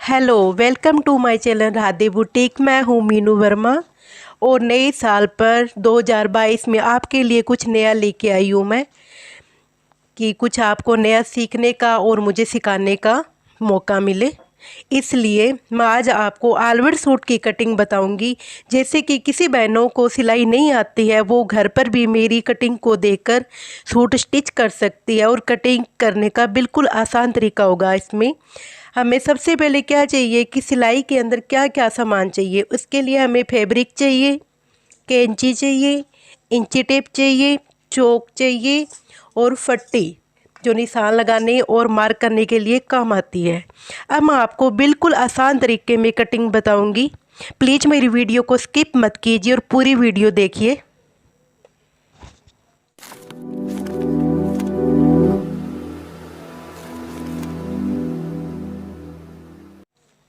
Hello, welcome to my channel Radhe boutique. मैं हूँ मीनू वर्मा और नए साल पर 2022 में आपके लिए कुछ नया लेके आई हूँ मैं, कि कुछ आपको नया सीखने का और मुझे सिखाने का मौका मिले। इसलिए मैं आज आपको आलवर सूट की कटिंग बताऊंगी। जैसे कि किसी बहनों को सिलाई नहीं आती है, वो घर पर भी मेरी कटिंग को देखकर सूट स्टिच कर सकती है और कटिंग करने का बिल्कुल आसान तरीका होगा। इसमें हमें सबसे पहले क्या चाहिए कि सिलाई के अंदर क्या क्या सामान चाहिए। उसके लिए हमें फैब्रिक चाहिए, कैंची चाहिए, इंची टेप चाहिए, चौक चाहिए और फट्टी जो निशान लगाने और मार्क करने के लिए काम आती है। अब मैं आपको बिल्कुल आसान तरीके में कटिंग बताऊंगी। प्लीज़ मेरी वीडियो को स्किप मत कीजिए और पूरी वीडियो देखिए।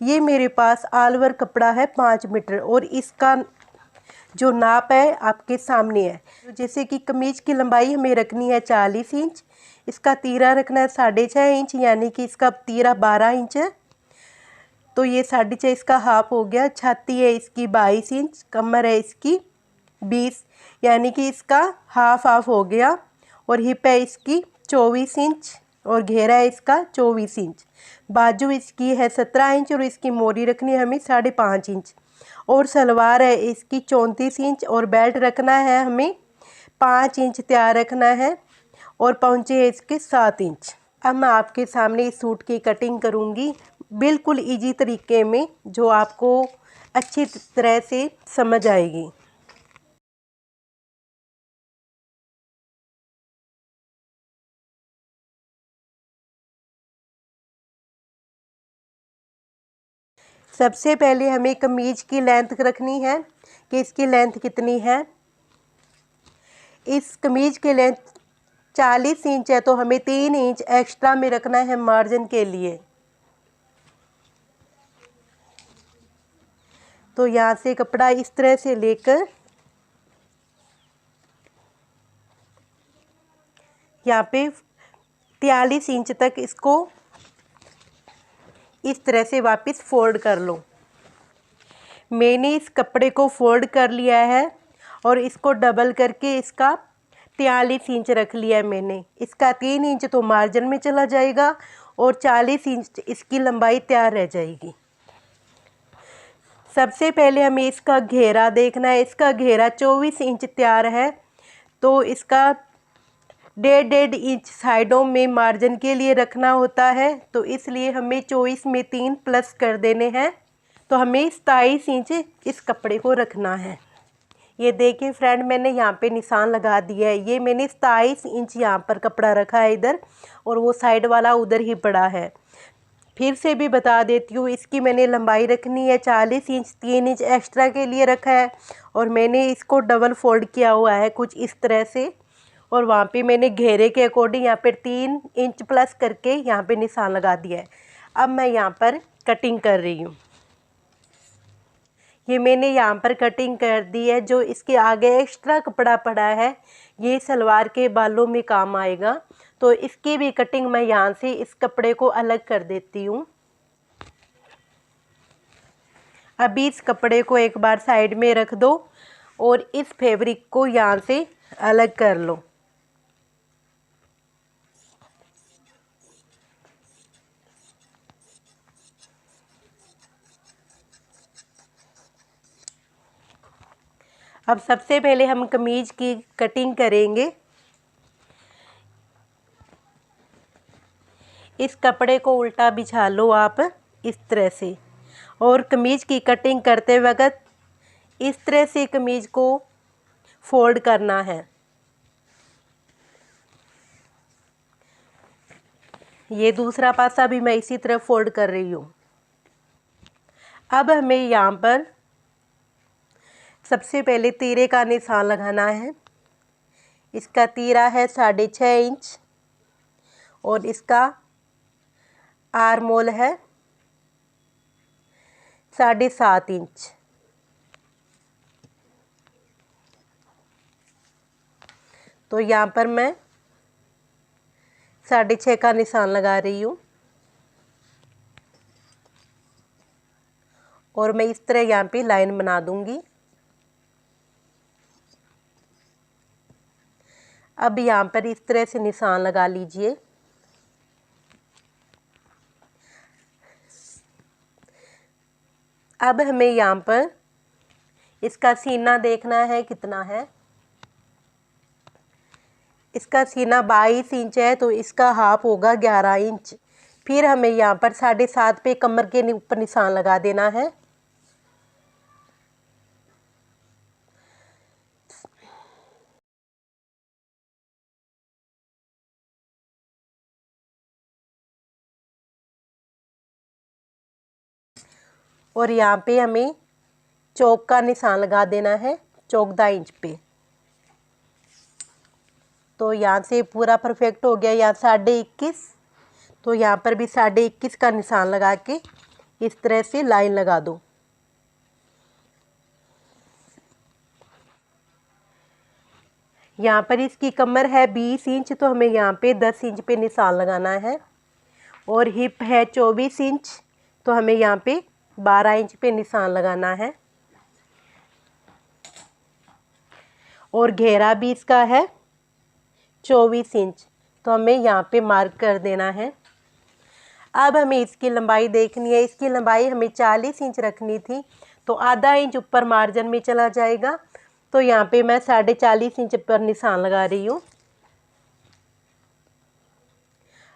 ये मेरे पास आलवर कपड़ा है 5 मीटर और इसका जो नाप है आपके सामने है। जैसे कि कमीज की लंबाई हमें रखनी है 40 इंच, इसका तीरा रखना है 6.5 इंच, यानी कि इसका तीरा 12 इंच है। तो ये 6.5 इसका हाफ हो गया। छाती है इसकी 22 इंच, कमर है इसकी 20, यानी कि इसका हाफ हो गया। और हिप है इसकी 24 इंच और घेरा है इसका 24 इंच। बाजू इसकी है 17 इंच और इसकी मोरी रखनी है हमें 5.5 इंच। और सलवार है इसकी 34 इंच और बेल्ट रखना है हमें 5 इंच तैयार रखना है और पहुँचे है इसके 7 इंच। अब मैं आपके सामने इस सूट की कटिंग करूँगी बिल्कुल इजी तरीके में, जो आपको अच्छी तरह से समझ आएगी। सबसे पहले हमें कमीज की लेंथ रखनी है कि इसकी लेंथ कितनी है। इस कमीज की लेंथ 40 इंच है, तो हमें 3 इंच एक्स्ट्रा में रखना है मार्जिन के लिए। तो यहाँ से कपड़ा इस तरह से लेकर यहाँ पे 43 इंच तक इसको इस तरह से वापस फोल्ड कर लो। मैंने इस कपड़े को फोल्ड कर लिया है और इसको डबल करके इसका 43 इंच रख लिया है मैंने। इसका 3 इंच तो मार्जिन में चला जाएगा और 40 इंच इसकी लंबाई तैयार रह जाएगी। सबसे पहले हमें इसका घेरा देखना है। इसका घेरा 24 इंच तैयार है, तो इसका 1.5 इंच साइडों में मार्जिन के लिए रखना होता है। तो इसलिए हमें 24 में 3 प्लस कर देने हैं, तो हमें 27 इंच इस कपड़े को रखना है। ये देखिए फ्रेंड, मैंने यहाँ पे निशान लगा दिया है। ये मैंने 27 इंच यहाँ पर कपड़ा रखा है इधर, और वो साइड वाला उधर ही पड़ा है। फिर से भी बता देती हूँ, इसकी मैंने लंबाई रखनी है 40 इंच, 3 इंच एक्स्ट्रा के लिए रखा है। और मैंने इसको डबल फोल्ड किया हुआ है कुछ इस तरह से, और वहाँ पे मैंने घेरे के अकॉर्डिंग यहाँ पर 3 इंच प्लस करके यहाँ पे निशान लगा दिया है। अब मैं यहाँ पर कटिंग कर रही हूँ। ये मैंने यहाँ पर कटिंग कर दी है। जो इसके आगे एक्स्ट्रा कपड़ा पड़ा है, ये सलवार के बालों में काम आएगा, तो इसकी भी कटिंग मैं यहाँ से इस कपड़े को अलग कर देती हूँ। अभी इस कपड़े को एक बार साइड में रख दो और इस फैब्रिक को यहाँ से अलग कर लो। अब सबसे पहले हम कमीज की कटिंग करेंगे। इस कपड़े को उल्टा बिछा लो आप इस तरह से, और कमीज की कटिंग करते वक्त इस तरह से कमीज को फोल्ड करना है। ये दूसरा पासा भी मैं इसी तरह फोल्ड कर रही हूँ। अब हमें यहाँ पर सबसे पहले तीरे का निशान लगाना है। इसका तीरा है 6.5 इंच और इसका आर्म होल है 7.5 इंच। तो यहाँ पर मैं 6.5 का निशान लगा रही हूँ। और मैं इस तरह यहाँ पे लाइन बना दूंगी। अब यहाँ पर इस तरह से निशान लगा लीजिए। अब हमें यहाँ पर इसका सीना देखना है कितना है। इसका सीना 22 इंच है, तो इसका हाफ होगा 11 इंच। फिर हमें यहाँ पर 7.5 पे कमर के ऊपर निशान लगा देना है। और यहाँ पे हमें चौक का निशान लगा देना है 14 इंच पे। तो यहाँ से पूरा परफेक्ट हो गया। यहाँ 21.5, तो यहाँ पर भी 21.5 का निशान लगा के इस तरह से लाइन लगा दो। यहाँ पर इसकी कमर है 20 इंच, तो हमें यहाँ पे 10 इंच पे निशान लगाना है। और हिप है 24 इंच, तो हमें यहाँ पे 12 इंच पे निशान लगाना है। और घेरा भी इसका है 24 इंच, तो हमें यहाँ पे मार्क कर देना है। अब हमें इसकी लंबाई देखनी है। इसकी लंबाई हमें 40 इंच रखनी थी, तो आधा इंच ऊपर मार्जिन में चला जाएगा। तो यहाँ पे मैं 40.5 इंच पर निशान लगा रही हूँ।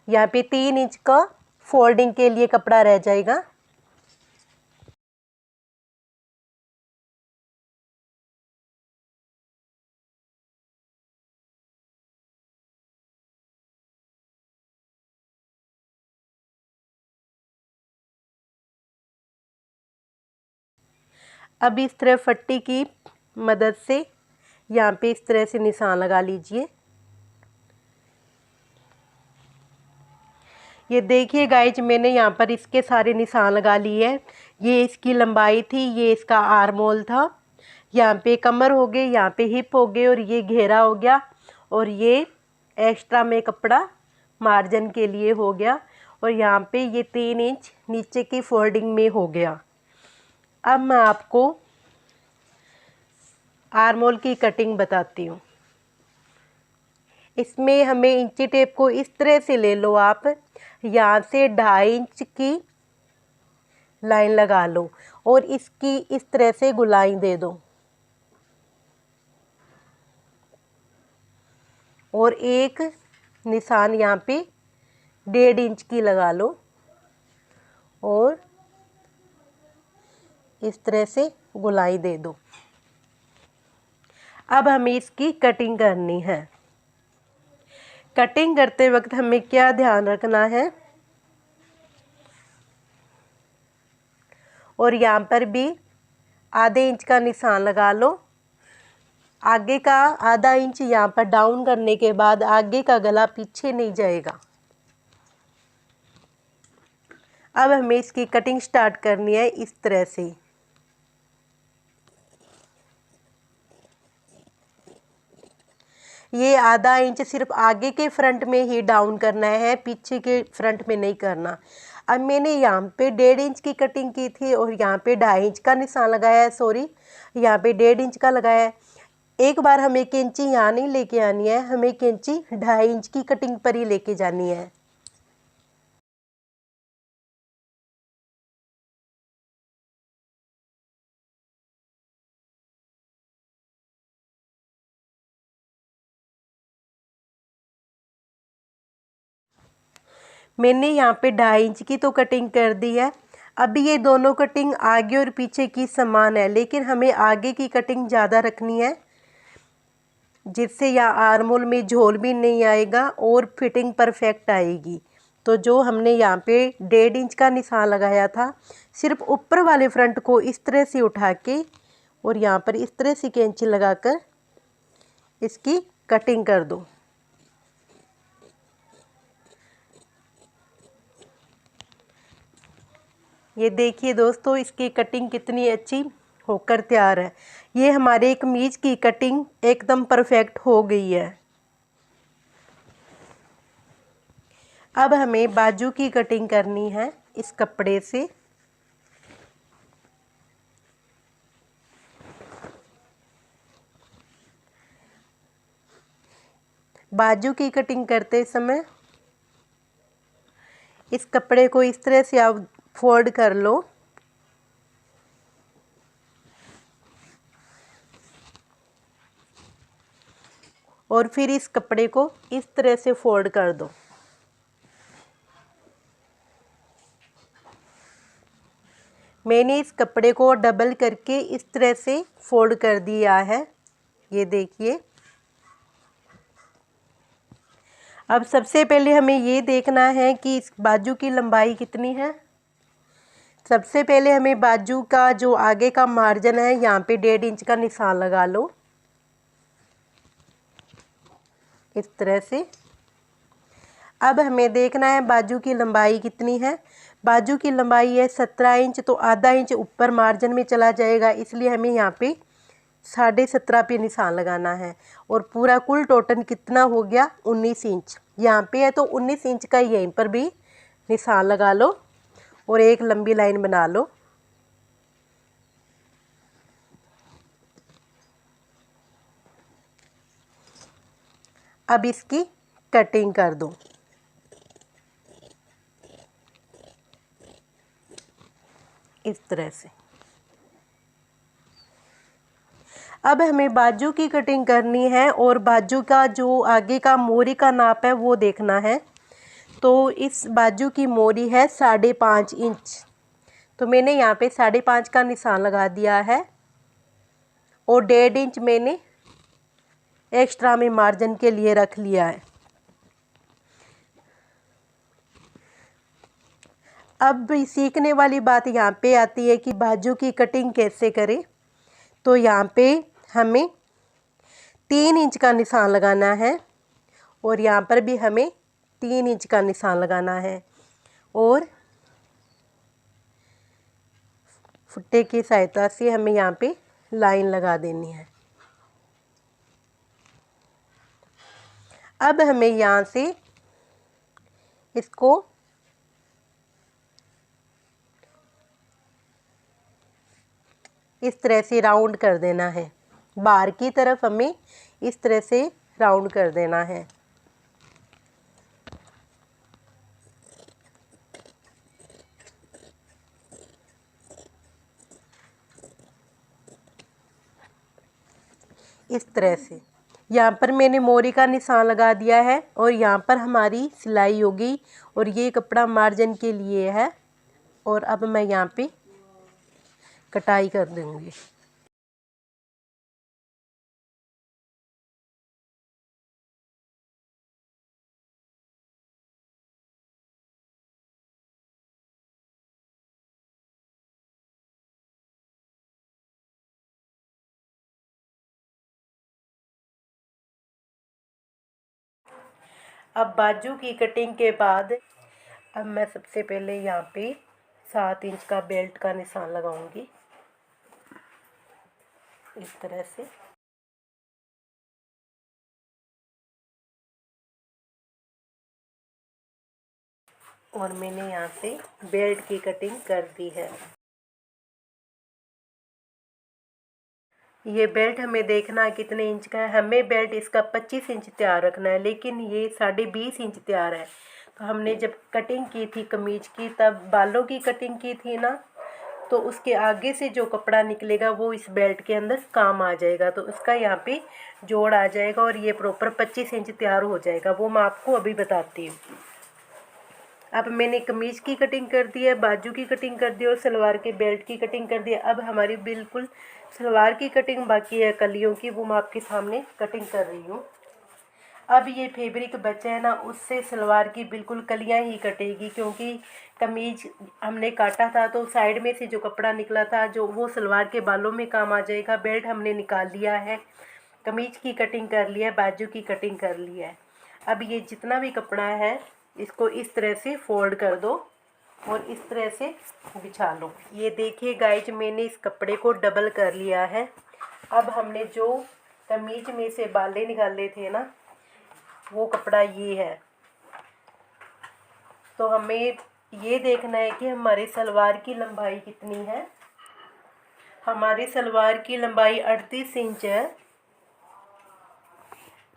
यहाँ पे 3 इंच का फोल्डिंग के लिए कपड़ा रह जाएगा। अब इस तरह पट्टी की मदद से यहाँ पे इस तरह से निशान लगा लीजिए। ये देखिए गाइज, मैंने यहाँ पर इसके सारे निशान लगा लिए हैं। ये इसकी लंबाई थी, ये इसका आर्म होल था, यहाँ पे कमर हो गए, यहाँ पे हिप हो गए, और ये घेरा हो गया, और ये एक्स्ट्रा में कपड़ा मार्जिन के लिए हो गया, और यहाँ पे ये 3 इंच नीचे की फोल्डिंग में हो गया। अब मैं आपको आर्म होल की कटिंग बताती हूँ। इसमें हमें इंची टेप को इस तरह से ले लो आप, यहाँ से 2.5 इंच की लाइन लगा लो और इसकी इस तरह से गुलाई दे दो, और एक निशान यहाँ पे 1.5 इंच की लगा लो और इस तरह से गुलाई दे दो। अब हमें इसकी कटिंग करनी है। कटिंग करते वक्त हमें क्या ध्यान रखना है, और यहाँ पर भी आधे इंच का निशान लगा लो। आगे का आधा इंच यहाँ पर डाउन करने के बाद आगे का गला पीछे नहीं जाएगा। अब हमें इसकी कटिंग स्टार्ट करनी है इस तरह से। ये आधा इंच सिर्फ आगे के फ्रंट में ही डाउन करना है, पीछे के फ्रंट में नहीं करना। अब मैंने यहाँ पे 1.5 इंच की कटिंग की थी और यहाँ पे 2.5 इंच का निशान लगाया है, सॉरी यहाँ पे 1.5 इंच का लगाया है। एक बार हमें कैंची यहाँ नहीं लेके आनी है, हमें कैंची 2.5 इंच की कटिंग पर ही लेके जानी है। मैंने यहाँ पे 2.5 इंच की तो कटिंग कर दी है। अभी ये दोनों कटिंग आगे और पीछे की समान है, लेकिन हमें आगे की कटिंग ज़्यादा रखनी है, जिससे यहाँ आर्म होल में झोल भी नहीं आएगा और फिटिंग परफेक्ट आएगी। तो जो हमने यहाँ पे 1.5 इंच का निशान लगाया था, सिर्फ ऊपर वाले फ्रंट को इस तरह से उठा के और यहाँ पर इस तरह से कैंची लगाकर इसकी कटिंग कर दो। ये देखिए दोस्तों, इसकी कटिंग कितनी अच्छी होकर तैयार है। ये हमारे कमीज की कटिंग एकदम परफेक्ट हो गई है। अब हमें बाजू की कटिंग करनी है इस कपड़े से। बाजू की कटिंग करते समय इस कपड़े को इस तरह से आप फोल्ड कर लो और फिर इस कपड़े को इस तरह से फोल्ड कर दो। मैंने इस कपड़े को डबल करके इस तरह से फोल्ड कर दिया है, ये देखिए। अब सबसे पहले हमें ये देखना है कि इस बाजू की लंबाई कितनी है। सबसे पहले हमें बाजू का जो आगे का मार्जिन है यहाँ पे 1.5 इंच का निशान लगा लो इस तरह से। अब हमें देखना है बाजू की लंबाई कितनी है। बाजू की लंबाई है 17 इंच, तो आधा इंच ऊपर मार्जिन में चला जाएगा, इसलिए हमें यहाँ पे 17.5 पे निशान लगाना है। और पूरा कुल टोटल कितना हो गया 19 इंच। यहाँ पे है तो 19 इंच का यहीं पर भी निशान लगा लो और एक लंबी लाइन बना लो। अब इसकी कटिंग कर दो। इस तरह से। अब हमें बाजू की कटिंग करनी है और बाजू का जो आगे का मोरी का नाप है वो देखना है। तो इस बाजू की मोरी है 5.5 इंच, तो मैंने यहाँ पे 5.5 का निशान लगा दिया है और 1.5 इंच मैंने एक्स्ट्रा में मार्जिन के लिए रख लिया है। अब सीखने वाली बात यहाँ पे आती है कि बाजू की कटिंग कैसे करें। तो यहाँ पे हमें 3 इंच का निशान लगाना है और यहाँ पर भी हमें 3 इंच का निशान लगाना है और फुट्टे की सहायता से हमें यहाँ पे लाइन लगा देनी है। अब हमें यहाँ से इसको इस तरह से राउंड कर देना है। बाहर की तरफ हमें इस तरह से राउंड कर देना है। इस तरह से यहाँ पर मैंने मोरी का निशान लगा दिया है और यहाँ पर हमारी सिलाई होगी और ये कपड़ा मार्जिन के लिए है। और अब मैं यहाँ पे कटाई कर दूँगी। अब बाजू की कटिंग के बाद अब मैं सबसे पहले यहाँ पे 7 इंच का बेल्ट का निशान लगाऊंगी इस तरह से। और मैंने यहाँ से बेल्ट की कटिंग कर दी है। ये बेल्ट हमें देखना कितने इंच का है। हमें बेल्ट इसका 25 इंच तैयार रखना है, लेकिन ये 20.5 इंच तैयार है। तो हमने जब कटिंग की थी कमीज की, तब बालों की कटिंग की थी ना, तो उसके आगे से जो कपड़ा निकलेगा वो इस बेल्ट के अंदर काम आ जाएगा, तो उसका यहाँ पे जोड़ आ जाएगा और ये प्रॉपर 25 इंच तैयार हो जाएगा। वो मैं आपको अभी बताती हूँ। अब मैंने कमीज की कटिंग कर दी है, बाजू की कटिंग कर दी और सलवार के बेल्ट की कटिंग कर दी है। अब हमारी बिल्कुल सलवार की कटिंग बाकी है कलियों की, वो मैं आपके सामने कटिंग कर रही हूँ। अब ये फैब्रिक बचा है ना, उससे सलवार की बिल्कुल कलियां ही कटेगी, क्योंकि कमीज हमने काटा था तो साइड में से जो कपड़ा निकला था जो वो सलवार के बालों में काम आ जाएगा। बेल्ट हमने निकाल लिया है, कमीज की कटिंग कर लिया है, बाजू की कटिंग कर ली है। अब ये जितना भी कपड़ा है इसको इस तरह से फोल्ड कर दो और इस तरह से बिछा लो। ये देखिए गाइज, मैंने इस कपड़े को डबल कर लिया है। अब हमने जो कमीज में से बाले निकाले थे ना, वो कपड़ा ये है। तो हमें ये देखना है कि हमारे सलवार की लंबाई कितनी है। हमारी सलवार की लंबाई 38 इंच है।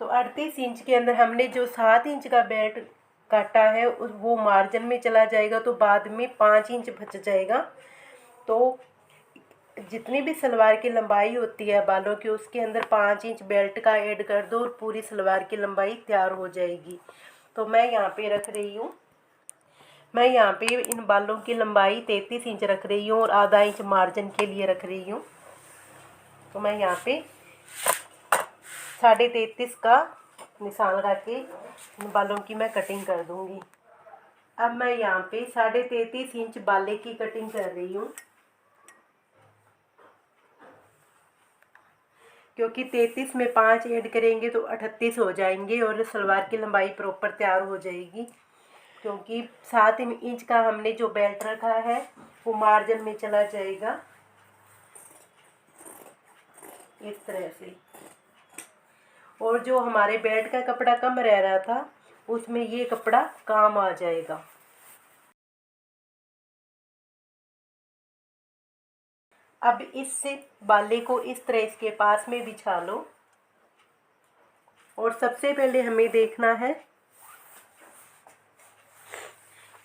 तो 38 इंच के अंदर हमने जो 7 इंच का बेल्ट काटा है वो मार्जिन में चला जाएगा, तो बाद में 5 इंच बच जाएगा। तो जितनी भी सलवार की लंबाई होती है बालों की, उसके अंदर 5 इंच बेल्ट का ऐड कर दो और पूरी सलवार की लंबाई तैयार हो जाएगी। तो मैं यहाँ पे रख रही हूँ, मैं यहाँ पे इन बालों की लंबाई 33 इंच रख रही हूँ और आधा इंच मार्जिन के लिए रख रही हूँ। तो मैं यहाँ पे 33.5 का निशान लगा के इन बालों की मैं कटिंग कर दूँगी। अब मैं यहाँ पे 33.5 इंच बाले की कटिंग कर रही हूँ, क्योंकि 33 में 5 ऐड करेंगे तो 38 हो जाएंगे और सलवार की लंबाई प्रॉपर तैयार हो जाएगी। क्योंकि 7 इंच का हमने जो बेल्ट रखा है वो मार्जिन में चला जाएगा इस तरह से। और जो हमारे बेल्ट का कपड़ा कम रह रहा था उसमें ये कपड़ा काम आ जाएगा। अब इससे बाले को इस तरह इसके पास में बिछा लो और सबसे पहले हमें देखना है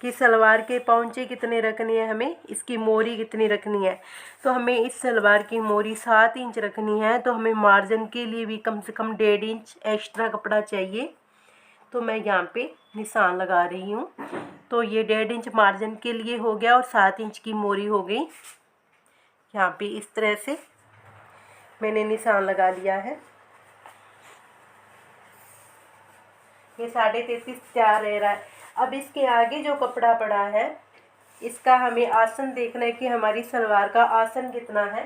कि सलवार के पौंचे कितने रखनी है, हमें इसकी मोरी कितनी रखनी है। तो हमें इस सलवार की मोरी 7 इंच रखनी है, तो हमें मार्जिन के लिए भी कम से कम 1.5 इंच एक्स्ट्रा कपड़ा चाहिए। तो मैं यहाँ पे निशान लगा रही हूँ। तो ये 1.5 इंच मार्जिन के लिए हो गया और 7 इंच की मोरी हो गई। यहाँ पे इस तरह से मैंने निशान लगा लिया है। ये 33.5 तैयार रह रहा है। अब इसके आगे जो कपड़ा पड़ा है इसका हमें आसन देखना है कि हमारी सलवार का आसन कितना है।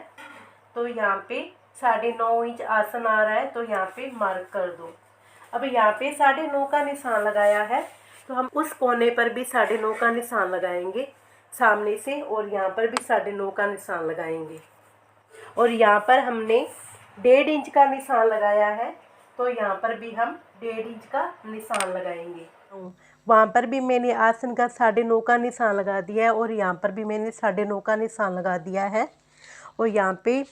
तो यहाँ पे 9.5 इंच आसन आ रहा है, तो यहाँ पे मार्क कर दो। अब यहाँ पे 9.5 का निशान लगाया है, तो हम उस कोने पर भी 9.5 का निशान लगाएंगे सामने से, और यहाँ पर भी 9.5 का निशान लगाएंगे। और यहाँ पर हमने 1.5 इंच का निशान लगाया है, तो यहाँ पर भी हम 1.5 इंच का निशान लगाएंगे। वहाँ पर भी मैंने आसन का 9.5 का निशान लगा दिया है और यहाँ पर भी मैंने 9.5 का निशान लगा दिया है। और यहाँ पे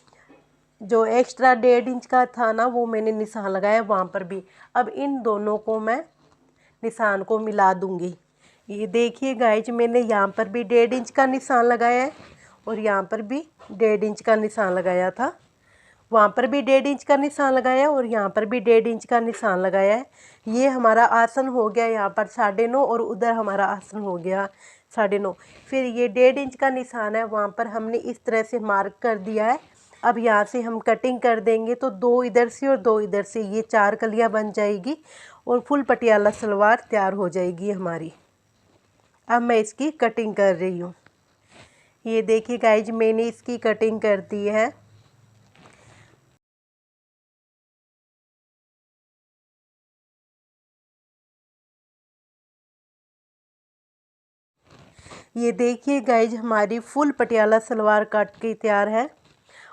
जो एक्स्ट्रा 1.5 इंच का था ना वो मैंने निशान लगाया वहाँ पर भी। अब इन दोनों को मैं निशान को मिला दूँगी। ये देखिए गाइज, मैंने यहाँ पर भी 1.5 इंच का निशान लगाया है और यहाँ पर भी 1.5 इंच का निशान लगाया था। वहाँ पर भी 1.5 इंच का निशान लगाया और यहाँ पर भी 1.5 इंच का निशान लगाया है। ये हमारा आसन हो गया यहाँ पर 9.5 और उधर हमारा आसन हो गया 9.5। फिर ये 1.5 इंच का निशान है, वहाँ पर हमने इस तरह से मार्क कर दिया है। अब यहाँ से हम कटिंग कर देंगे, तो 2 इधर से और 2 इधर से, ये 4 कलियाँ बन जाएगी और फुल पटियाला सलवार तैयार हो जाएगी हमारी। अब मैं इसकी कटिंग कर रही हूँ। ये देखिए गाइज, मैंने इसकी कटिंग कर दी है। ये देखिए गाइज, हमारी फुल पटियाला सलवार काट के तैयार है।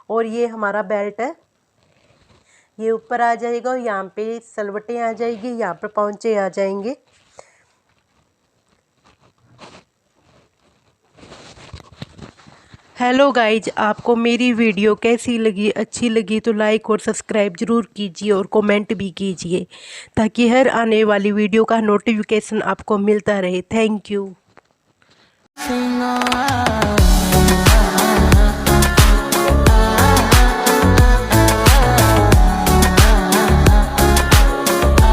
और ये हमारा बेल्ट है, ये ऊपर आ जाएगा और यहाँ पे सलवटें आ जाएगी, यहाँ पर पौंचे आ जाएंगे। हेलो गाइज, आपको मेरी वीडियो कैसी लगी? अच्छी लगी तो लाइक और सब्सक्राइब ज़रूर कीजिए और कमेंट भी कीजिए, ताकि हर आने वाली वीडियो का नोटिफिकेशन आपको मिलता रहे। Thank you.